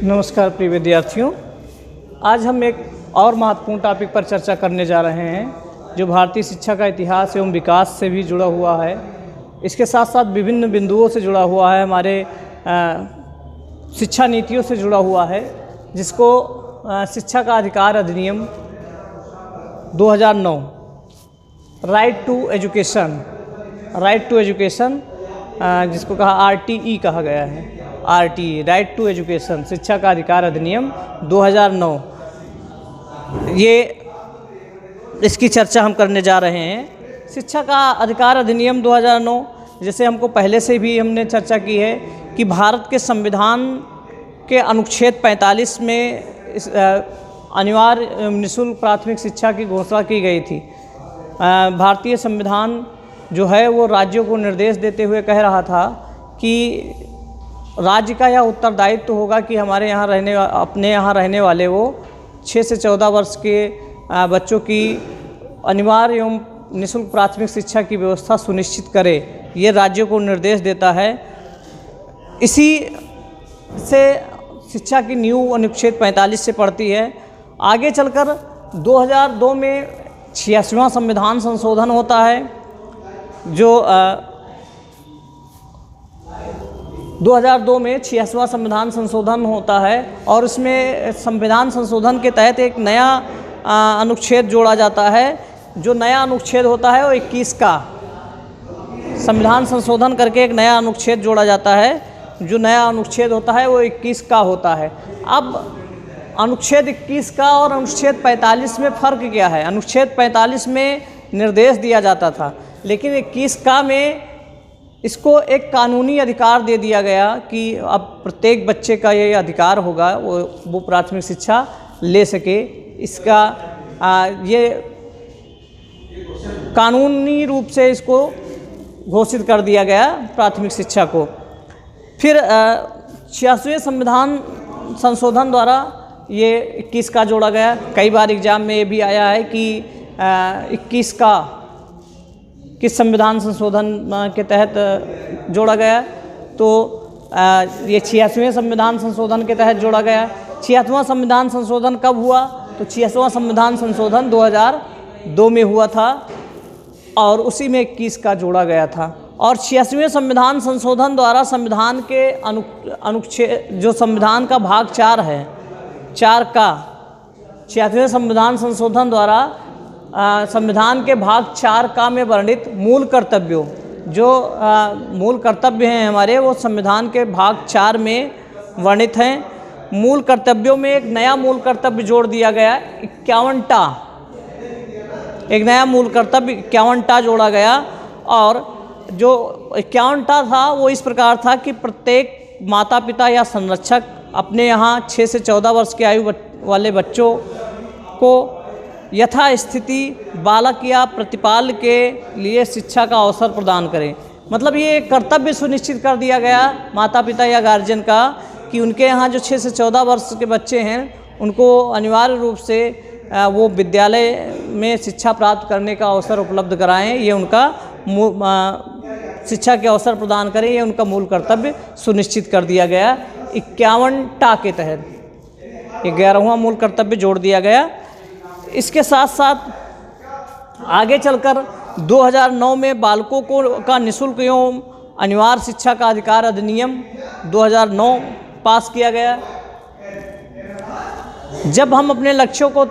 नमस्कार प्रिय विद्यार्थियों, आज हम एक और महत्वपूर्ण टॉपिक पर चर्चा करने जा रहे हैं जो भारतीय शिक्षा का इतिहास एवं विकास से भी जुड़ा हुआ है। इसके साथ साथ विभिन्न बिंदुओं से जुड़ा हुआ है, हमारे शिक्षा नीतियों से जुड़ा हुआ है, जिसको शिक्षा का अधिकार अधिनियम 2009 राइट टू एजुकेशन जिसको कहा RTE कहा गया है। RTE राइट टू एजुकेशन, शिक्षा का अधिकार अधिनियम 2009, ये इसकी चर्चा हम करने जा रहे हैं। शिक्षा का अधिकार अधिनियम 2009, जैसे हमको पहले से भी हमने चर्चा की है कि भारत के संविधान के अनुच्छेद 45 में इस अनिवार्य निःशुल्क प्राथमिक शिक्षा की घोषणा की गई थी। भारतीय संविधान जो है वो राज्यों को निर्देश देते हुए कह रहा था कि राज्य का यह उत्तरदायित्व होगा कि हमारे यहाँ अपने यहाँ रहने वाले वो 6 से 14 वर्ष के बच्चों की अनिवार्य एवं निःशुल्क प्राथमिक शिक्षा की व्यवस्था सुनिश्चित करे, ये राज्यों को निर्देश देता है। इसी से शिक्षा की नींव अनुच्छेद 45 से पड़ती है। आगे चलकर 2002 में 86वां संविधान संशोधन होता है, जो 2002 में 86वां संविधान संशोधन होता है और इसमें संविधान संशोधन के तहत एक नया अनुच्छेद जोड़ा जाता है। जो नया अनुच्छेद होता है वो 21 का, संविधान संशोधन करके एक नया अनुच्छेद जोड़ा जाता है। जो नया अनुच्छेद होता है वो 21 का होता है। अब अनुच्छेद 21 का और अनुच्छेद 45 में फ़र्क क्या है? अनुच्छेद 45 में निर्देश दिया जाता था, लेकिन 21 का में इसको एक कानूनी अधिकार दे दिया गया कि अब प्रत्येक बच्चे का ये अधिकार होगा वो प्राथमिक शिक्षा ले सके। इसका ये कानूनी रूप से इसको घोषित कर दिया गया प्राथमिक शिक्षा को। फिर 86वें संविधान संशोधन द्वारा ये 21 का जोड़ा गया। कई बार एग्जाम में ये भी आया है कि 21 का किस संविधान संशोधन के तहत जोड़ा गया, तो ये 86वें संविधान संशोधन के तहत जोड़ा गया। 86वां संविधान संशोधन कब हुआ? तो 86वां संविधान संशोधन 2002 में हुआ था और उसी में 21 का जोड़ा गया था। और 86वें संविधान संशोधन द्वारा संविधान के अनुच्छेद जो संविधान का भाग 4 है, 4 का 86वें संविधान संशोधन द्वारा संविधान के भाग 4 का में वर्णित मूल कर्तव्यों, जो मूल कर्तव्य हैं हमारे, वो संविधान के भाग 4 में वर्णित हैं। मूल कर्तव्यों में एक नया मूल कर्तव्य जोड़ दिया गया, 51टा, एक नया मूल कर्तव्य 51टा जोड़ा गया। और जो 51टा था वो इस प्रकार था कि प्रत्येक माता पिता या संरक्षक अपने यहाँ 6 से 14 वर्ष की आयु वाले बच्चों को यथास्थिति बालक या प्रतिपाल के लिए शिक्षा का अवसर प्रदान करें। मतलब ये एक कर्तव्य सुनिश्चित कर दिया गया माता पिता या गार्जियन का कि उनके यहाँ जो 6 से 14 वर्ष के बच्चे हैं उनको अनिवार्य रूप से वो विद्यालय में शिक्षा प्राप्त करने का अवसर उपलब्ध कराएं, ये उनका शिक्षा के अवसर प्रदान करें, ये उनका मूल कर्तव्य सुनिश्चित कर दिया गया। 51टा के तहत 11वां मूल कर्तव्य जोड़ दिया गया। इसके साथ साथ आगे चलकर 2009 में बालकों का निःशुल्क एवं अनिवार्य शिक्षा का अधिकार अधिनियम 2009 पास किया गया। जब हम अपने लक्ष्यों को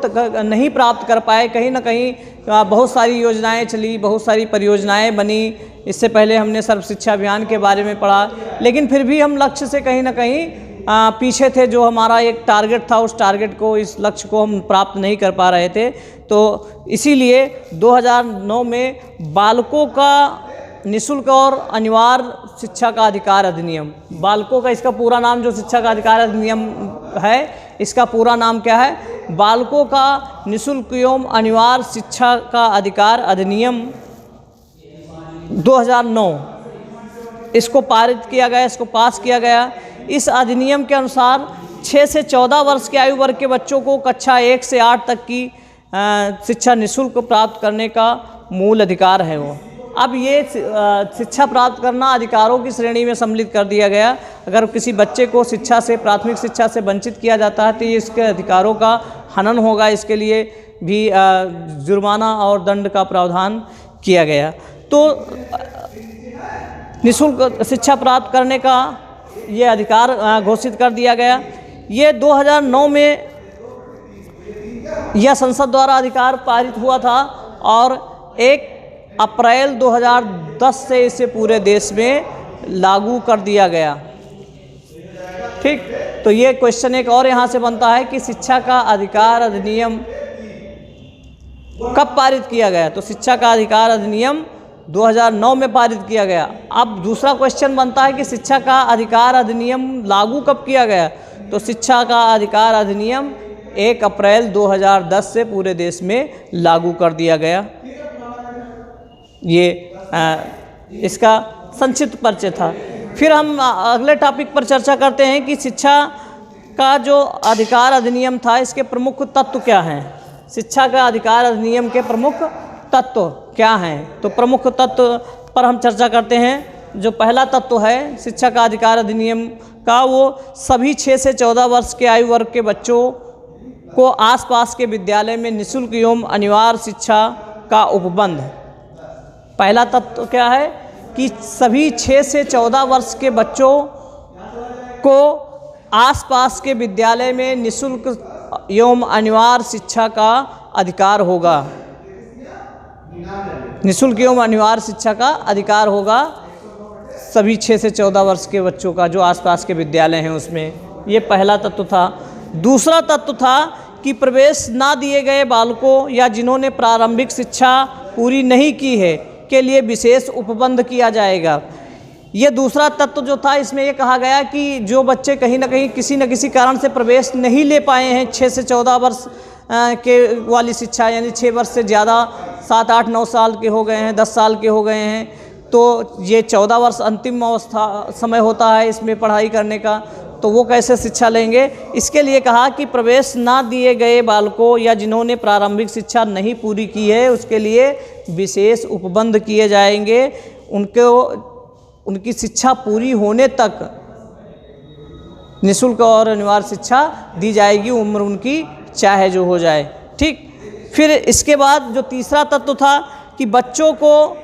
नहीं प्राप्त कर पाए, कहीं ना कहीं बहुत सारी योजनाएं चली, बहुत सारी परियोजनाएं बनी। इससे पहले हमने सर्व शिक्षा अभियान के बारे में पढ़ा, लेकिन फिर भी हम लक्ष्य से कहीं ना कहीं पीछे थे। जो हमारा एक टारगेट था, उस टारगेट को, इस लक्ष्य को हम प्राप्त नहीं कर पा रहे थे। तो इसीलिए 2009 में बालकों का निःशुल्क और अनिवार्य शिक्षा का अधिकार अधिनियम, बालकों का इसका पूरा नाम जो शिक्षा का अधिकार अधिनियम है, इसका पूरा नाम क्या है? बालकों का निःशुल्क एवं अनिवार्य शिक्षा का अधिकार अधिनियम 2009, इसको पारित किया गया, इसको पास किया गया। इस अधिनियम के अनुसार 6 से 14 वर्ष के आयु वर्ग के बच्चों को कक्षा 1 से 8 तक की शिक्षा निःशुल्क प्राप्त करने का मूल अधिकार है वो। अब ये शिक्षा प्राप्त करना अधिकारों की श्रेणी में सम्मिलित कर दिया गया। अगर किसी बच्चे को शिक्षा से, प्राथमिक शिक्षा से वंचित किया जाता है तो ये इसके अधिकारों का हनन होगा। इसके लिए भी जुर्माना और दंड का प्रावधान किया गया। तो निःशुल्क शिक्षा प्राप्त करने का ये अधिकार घोषित कर दिया गया। ये 2009 में यह संसद द्वारा अधिकार पारित हुआ था और 1 अप्रैल 2010 से इसे पूरे देश में लागू कर दिया गया। ठीक, तो ये क्वेश्चन एक और यहाँ से बनता है कि शिक्षा का अधिकार अधिनियम कब पारित किया गया? तो शिक्षा का अधिकार अधिनियम 2009 में पारित किया गया। अब दूसरा क्वेश्चन बनता है कि शिक्षा का अधिकार अधिनियम लागू कब किया गया? तो शिक्षा का अधिकार अधिनियम 1 अप्रैल 2010 से पूरे देश में लागू कर दिया गया। ये इसका संक्षिप्त परिचय था। फिर हम अगले टॉपिक पर चर्चा करते हैं कि शिक्षा का जो अधिकार अधिनियम था इसके प्रमुख तत्व क्या हैं। शिक्षा का अधिकार अधिनियम के प्रमुख तत्व क्या हैं? तो प्रमुख तत्व पर हम चर्चा करते हैं। जो पहला तत्व है शिक्षा का अधिकार अधिनियम का, वो सभी 6 से 14 वर्ष के आयु वर्ग के बच्चों को आसपास के विद्यालय में निःशुल्क एवं अनिवार्य शिक्षा का उपबंध। पहला तत्व क्या है कि सभी 6 से 14 वर्ष के बच्चों को आसपास के विद्यालय में निःशुल्क एवं अनिवार्य शिक्षा का अधिकार होगा। निःशुल्क एवं अनिवार्य शिक्षा का अधिकार होगा सभी 6 से 14 वर्ष के बच्चों का जो आसपास के विद्यालय हैं उसमें। ये पहला तत्व था। दूसरा तत्व था कि प्रवेश ना दिए गए बालकों या जिन्होंने प्रारंभिक शिक्षा पूरी नहीं की है के लिए विशेष उपबंध किया जाएगा। ये दूसरा तत्व जो था इसमें ये कहा गया कि जो बच्चे कहीं ना कहीं किसी न किसी कारण से प्रवेश नहीं ले पाए हैं 6 से 14 वर्ष के वाली शिक्षा, यानी 6 वर्ष से ज़्यादा 7, 8, 9 साल के हो गए हैं, 10 साल के हो गए हैं, तो ये 14 वर्ष अंतिम अवस्था समय होता है इसमें पढ़ाई करने का, तो वो कैसे शिक्षा लेंगे? इसके लिए कहा कि प्रवेश ना दिए गए बालकों या जिन्होंने प्रारंभिक शिक्षा नहीं पूरी की है उसके लिए विशेष उपबंध किए जाएंगे। उनकी शिक्षा पूरी होने तक निःशुल्क और अनिवार्य शिक्षा दी जाएगी, उम्र उनकी चाहे जो हो जाए। ठीक, फिर इसके बाद जो तीसरा तत्व था कि बच्चों को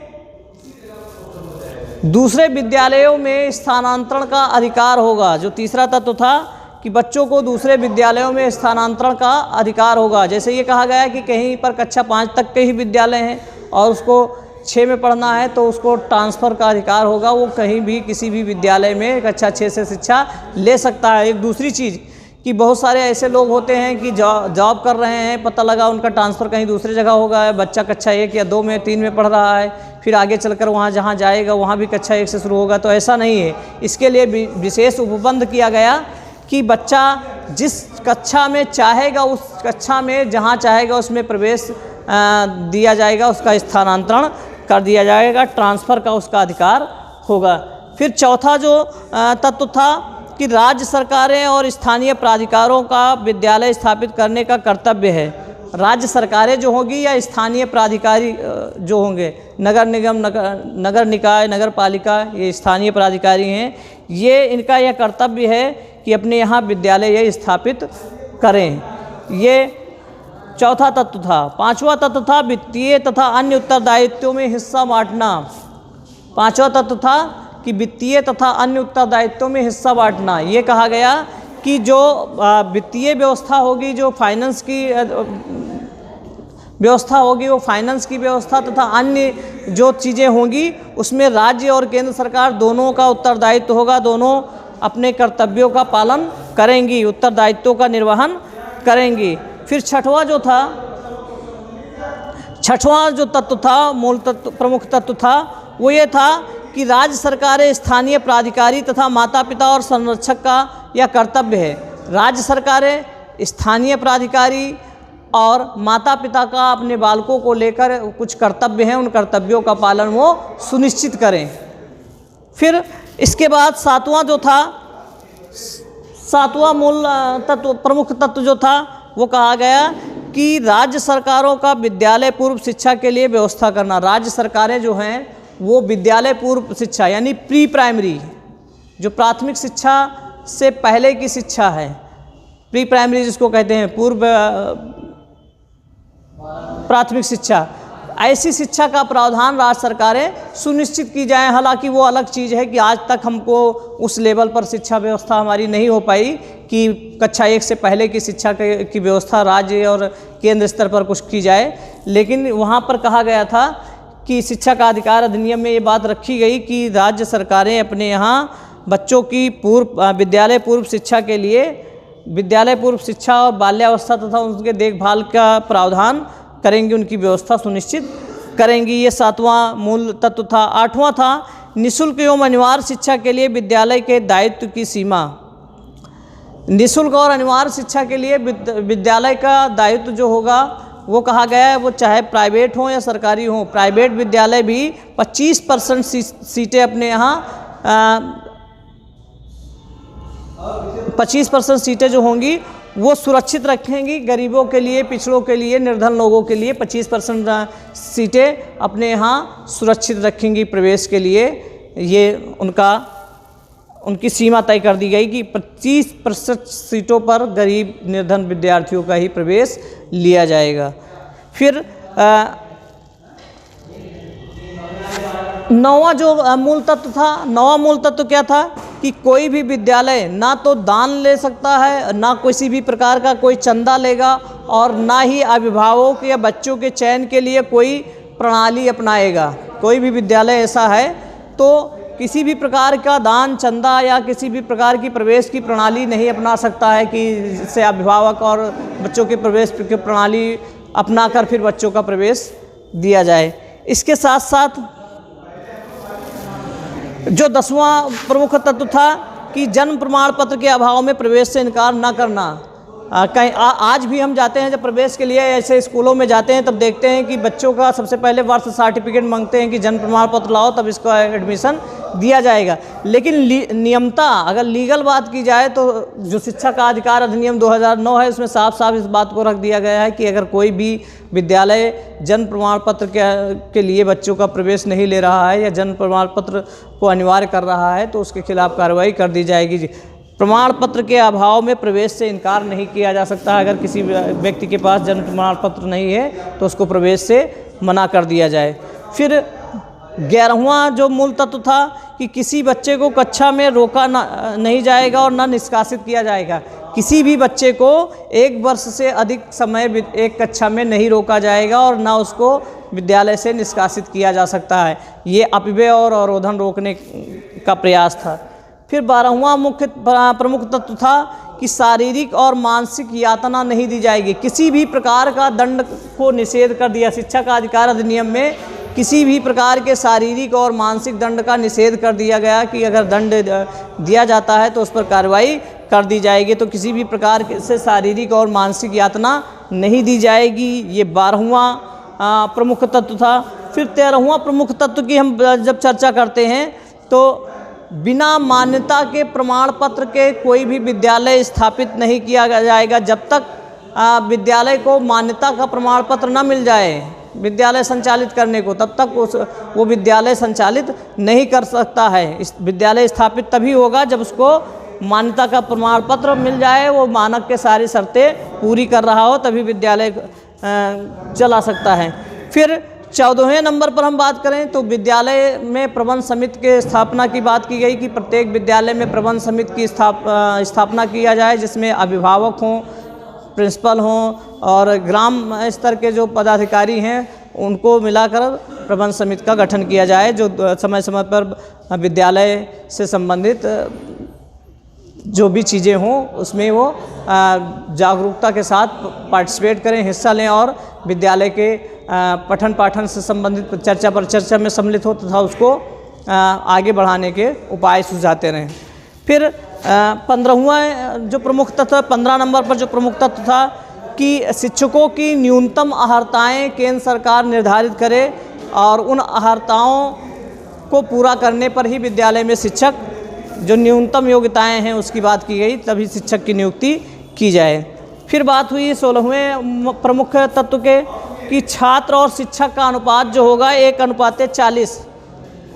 दूसरे विद्यालयों में स्थानांतरण का अधिकार होगा। जो तीसरा तत्व था कि बच्चों को दूसरे विद्यालयों में स्थानांतरण का अधिकार होगा। जैसे ये कहा गया कि कहीं पर कक्षा 5 तक के ही विद्यालय हैं और उसको 6 में पढ़ना है तो उसको ट्रांसफ़र का अधिकार होगा, वो कहीं भी किसी भी विद्यालय में कक्षा 6 से शिक्षा ले सकता है। एक दूसरी चीज़ कि बहुत सारे ऐसे लोग होते हैं कि जॉब कर रहे हैं, पता लगा उनका ट्रांसफ़र कहीं दूसरी जगह हो गया है, बच्चा कक्षा 1 या 2 में 3 में पढ़ रहा है, फिर आगे चलकर वहाँ जहाँ जाएगा वहाँ भी कक्षा 1 से शुरू होगा, तो ऐसा नहीं है। इसके लिए विशेष उपबंध किया गया कि बच्चा जिस कक्षा में चाहेगा उस कक्षा में जहाँ चाहेगा उसमें प्रवेश दिया जाएगा, उसका स्थानांतरण कर दिया जाएगा, ट्रांसफ़र का उसका अधिकार होगा। फिर चौथा जो तत्व था कि राज्य सरकारें और स्थानीय प्राधिकारों का विद्यालय स्थापित करने का कर्तव्य है। राज्य सरकारें जो होंगी या स्थानीय प्राधिकारी जो होंगे, नगर निगम, नगर निकाय, नगर पालिका, ये स्थानीय प्राधिकारी हैं, ये इनका यह कर्तव्य है कि अपने यहाँ विद्यालय ये स्थापित करें। ये चौथा तत्व था। पांचवा तत्व था वित्तीय तथा अन्य उत्तरदायित्वों में हिस्सा बांटना। पांचवा तत्व था कि वित्तीय तथा अन्य उत्तरदायित्वों में हिस्सा बांटना। ये कहा गया कि जो वित्तीय व्यवस्था होगी, जो फाइनेंस की व्यवस्था होगी, वो फाइनेंस की व्यवस्था तथा अन्य जो चीज़ें होंगी उसमें राज्य और केंद्र सरकार दोनों का उत्तरदायित्व होगा, दोनों अपने कर्तव्यों का पालन करेंगी, उत्तरदायित्वों का निर्वहन करेंगी। फिर छठवां जो तत्व था, मूल तत्व, प्रमुख तत्व था, वो ये था कि राज्य सरकारें, स्थानीय प्राधिकारी तथा माता पिता और संरक्षक का यह कर्तव्य है। राज्य सरकारें, स्थानीय प्राधिकारी और माता पिता का अपने बालकों को लेकर कुछ कर्तव्य हैं, उन कर्तव्यों का पालन वो सुनिश्चित करें। फिर इसके बाद सातवां मूल तत्व, प्रमुख तत्व जो था वो कहा गया कि राज्य सरकारों का विद्यालय पूर्व शिक्षा के लिए व्यवस्था करना। राज्य सरकारें जो हैं वो विद्यालय पूर्व शिक्षा यानी प्री प्राइमरी, जो प्राथमिक शिक्षा से पहले की शिक्षा है, प्री प्राइमरी जिसको कहते हैं, पूर्व प्राथमिक शिक्षा, ऐसी शिक्षा का प्रावधान राज्य सरकारें सुनिश्चित की जाए। हालांकि वो अलग चीज़ है कि आज तक हमको उस लेवल पर शिक्षा व्यवस्था हमारी नहीं हो पाई कि कक्षा 1 से पहले की शिक्षा की व्यवस्था राज्य और केंद्र स्तर पर कुछ की जाए, लेकिन वहाँ पर कहा गया था कि शिक्षा का अधिकार अधिनियम में ये बात रखी गई कि राज्य सरकारें अपने यहाँ बच्चों की विद्यालय पूर्व शिक्षा के लिए विद्यालय पूर्व शिक्षा और बाल्यावस्था तथा उनके देखभाल का प्रावधान करेंगी, उनकी व्यवस्था सुनिश्चित करेंगी। ये 7वां मूल तत्व था। 8वां था निःशुल्क एवं अनिवार्य शिक्षा के लिए विद्यालय के दायित्व की सीमा। निःशुल्क और अनिवार्य शिक्षा के लिए विद्यालय का दायित्व जो होगा वो कहा गया है, वो चाहे प्राइवेट हो या सरकारी हो। प्राइवेट विद्यालय भी 25% सीटें अपने यहाँ 25% सीटें जो होंगी वो सुरक्षित रखेंगी। गरीबों के लिए, पिछड़ों के लिए, निर्धन लोगों के लिए 25% सीटें अपने यहाँ सुरक्षित रखेंगी प्रवेश के लिए। ये उनकी सीमा तय कर दी गई कि 25% सीटों पर गरीब निर्धन विद्यार्थियों का ही प्रवेश लिया जाएगा। फिर 9वां जो मूल तत्व था, 9वां मूल तत्व क्या था कि कोई भी विद्यालय ना तो दान ले सकता है, ना किसी भी प्रकार का कोई चंदा लेगा, और ना ही अभिभावक या बच्चों के चयन के लिए कोई प्रणाली अपनाएगा। कोई भी विद्यालय ऐसा है तो किसी भी प्रकार का दान, चंदा या किसी भी प्रकार की प्रवेश की प्रणाली नहीं अपना सकता है कि जिससे अभिभावक और बच्चों के प्रवेश की प्रणाली अपनाकर फिर बच्चों का प्रवेश दिया जाए। इसके साथ साथ जो 10वां प्रमुख तत्व था कि जन्म प्रमाण पत्र के अभाव में प्रवेश से इनकार न करना। कहीं आज भी हम जाते हैं जब प्रवेश के लिए ऐसे स्कूलों में जाते हैं तब देखते हैं कि बच्चों का सबसे पहले बर्थ सर्टिफिकेट मांगते हैं कि जन्म प्रमाण पत्र लाओ तब इसका एडमिशन दिया जाएगा। लेकिन नियमता अगर लीगल बात की जाए तो जो शिक्षा का अधिकार अधिनियम 2009 है उसमें साफ साफ इस बात को रख दिया गया है कि अगर कोई भी विद्यालय जन्म प्रमाण पत्र के लिए बच्चों का प्रवेश नहीं ले रहा है या जन्म प्रमाण पत्र को अनिवार्य कर रहा है तो उसके खिलाफ कार्रवाई कर दी जाएगी। प्रमाण पत्र के अभाव में प्रवेश से इनकार नहीं किया जा सकता। अगर किसी व्यक्ति के पास जन्म प्रमाण पत्र नहीं है तो उसको प्रवेश से मना कर दिया जाए। फिर 11वां जो मूल तत्व था कि किसी बच्चे को कक्षा में रोका नहीं जाएगा और ना निष्कासित किया जाएगा। किसी भी बच्चे को 1 वर्ष से अधिक समय एक कक्षा में नहीं रोका जाएगा और ना उसको विद्यालय से निष्कासित किया जा सकता है। ये अपव्यय और अवरोधन रोकने का प्रयास था। फिर 12वां मुख्य प्रमुख तत्व था कि शारीरिक और मानसिक यातना नहीं दी जाएगी। किसी भी प्रकार का दंड को निषेध कर दिया। शिक्षा का अधिकार अधिनियम में किसी भी प्रकार के शारीरिक और मानसिक दंड का निषेध कर दिया गया कि अगर दंड दिया जाता है तो उस पर कार्रवाई कर दी जाएगी। तो किसी भी प्रकार से शारीरिक और मानसिक यातना नहीं दी जाएगी। ये 12वां प्रमुख तत्व था। फिर 13वां प्रमुख तत्व की हम जब चर्चा करते हैं तो बिना मान्यता के प्रमाण पत्र के कोई भी विद्यालय स्थापित नहीं किया जाएगा। जब तक विद्यालय को मान्यता का प्रमाण पत्र न मिल जाए विद्यालय संचालित करने को, तब तक वो विद्यालय संचालित नहीं कर सकता है। इस विद्यालय स्थापित तभी होगा जब उसको मान्यता का प्रमाण पत्र मिल जाए, वो मानक के सारी शर्तें पूरी कर रहा हो, तभी विद्यालय चला सकता है। फिर 14वें नंबर पर हम बात करें तो विद्यालय में प्रबंध समिति के स्थापना की बात की गई कि प्रत्येक विद्यालय में प्रबंध समिति की स्थापना किया जाए, जिसमें अभिभावक हों, प्रिंसिपल हों और ग्राम स्तर के जो पदाधिकारी हैं उनको मिलाकर प्रबंध समिति का गठन किया जाए, जो समय समय पर विद्यालय से संबंधित जो भी चीज़ें हों उसमें वो जागरूकता के साथ पार्टिसिपेट करें, हिस्सा लें और विद्यालय के पठन पाठन से संबंधित चर्चा में सम्मिलित हो तथा उसको आगे बढ़ाने के उपाय सुझाते रहें। फिर 15वां जो प्रमुख तत्व 15 नंबर पर जो प्रमुख तत्व था कि शिक्षकों की न्यूनतम अहर्ताएँ केंद्र सरकार निर्धारित करे और उन अहर्ताओं को पूरा करने पर ही विद्यालय में शिक्षक जो न्यूनतम योग्यताएं हैं उसकी बात की गई, तभी शिक्षक की नियुक्ति की जाए। फिर बात हुई 16वें प्रमुख तत्व के कि छात्र और शिक्षक का अनुपात जो होगा 1:40।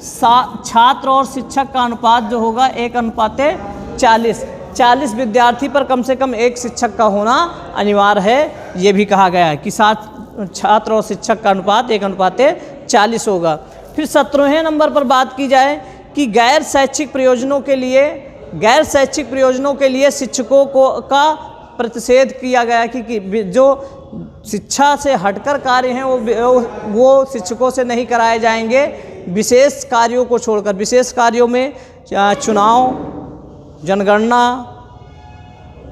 छात्र और शिक्षक का अनुपात जो होगा 1:40, 40 विद्यार्थी पर कम से कम एक शिक्षक का होना अनिवार्य है। ये भी कहा गया है कि छात्र और शिक्षक का अनुपात 1:40 होगा। फिर 17वें नंबर पर बात की जाए कि गैर शैक्षिक प्रयोजनों के लिए शिक्षकों का प्रतिषेध किया गया कि जो शिक्षा से हटकर कार्य हैं वो शिक्षकों से नहीं कराए जाएंगे। विशेष कार्यों को छोड़कर, विशेष कार्यों में चुनाव, जनगणना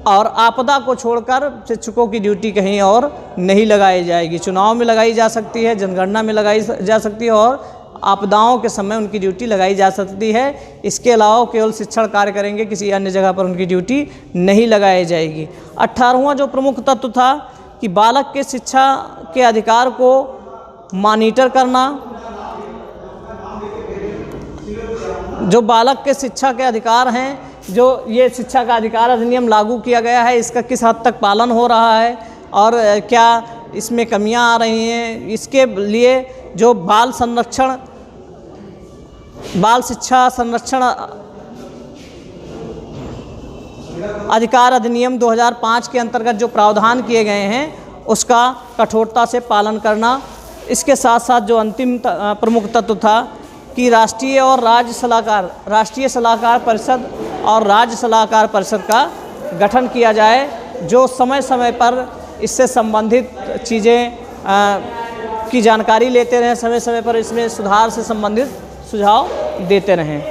और आपदा को छोड़कर शिक्षकों की ड्यूटी कहीं और नहीं लगाई जाएगी। चुनाव में लगाई जा सकती है, जनगणना में लगाई जा सकती है और आपदाओं के समय उनकी ड्यूटी लगाई जा सकती है। इसके अलावा केवल शिक्षण कार्य करेंगे, किसी अन्य जगह पर उनकी ड्यूटी नहीं लगाई जाएगी। 18वां जो प्रमुख तत्व था कि बालक के शिक्षा के अधिकार को मॉनिटर करना। जो बालक के शिक्षा के अधिकार हैं, जो ये शिक्षा का अधिकार अधिनियम लागू किया गया है, इसका किस हद तक पालन हो रहा है और क्या इसमें कमियां आ रही हैं, इसके लिए जो बाल शिक्षा संरक्षण अधिकार अधिनियम 2005 के अंतर्गत जो प्रावधान किए गए हैं उसका कठोरता से पालन करना। इसके साथ साथ जो अंतिम प्रमुख तत्व था कि राष्ट्रीय सलाहकार परिषद और राज्य सलाहकार परिषद का गठन किया जाए, जो समय समय पर इससे संबंधित चीज़ें की जानकारी लेते रहें, समय समय पर इसमें सुधार से संबंधित सुझाव देते रहें।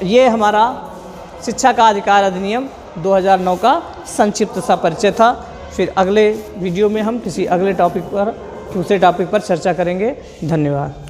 ये हमारा शिक्षा का अधिकार अधिनियम 2009 का संक्षिप्त सा परिचय था। फिर अगले वीडियो में हम किसी अगले टॉपिक पर, दूसरे टॉपिक पर चर्चा करेंगे। धन्यवाद।